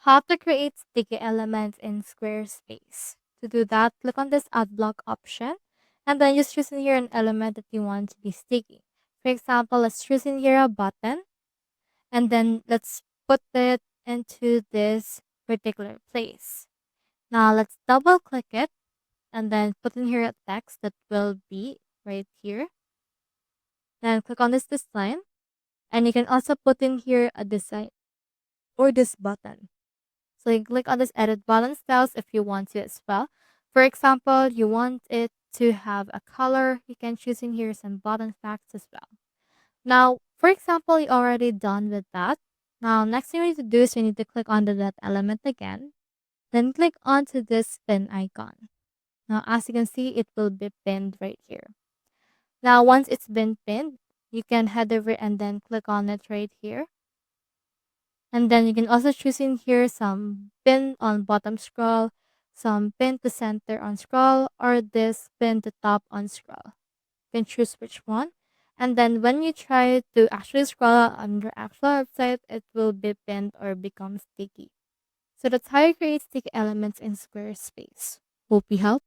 How to create sticky elements in Squarespace. To do that, click on this add block option and then just choose in here an element that you want to be sticky. For example, let's choose in here a button and then let's put it into this particular place. Now let's double click it and then put in here a text that will be right here. Then click on this design and you can also put in here a design or this button. So you click on this edit button styles if you want to as well. For example, you want it to have a color, you can choose in here some button facts as well. Now, for example, you're already done with that. Now, next thing we need to do is we need to click on the that element again. Then click onto this pin icon. Now, as you can see, it will be pinned right here. Now, once it's been pinned, you can head over and then click on it right here. And then you can also choose in here some pin on bottom scroll, some pin to center on scroll, or this pin to top on scroll. You can choose which one. And then when you try to actually scroll on your actual website, it will be pinned or become sticky. So that's how you create sticky elements in Squarespace. Hope you helped.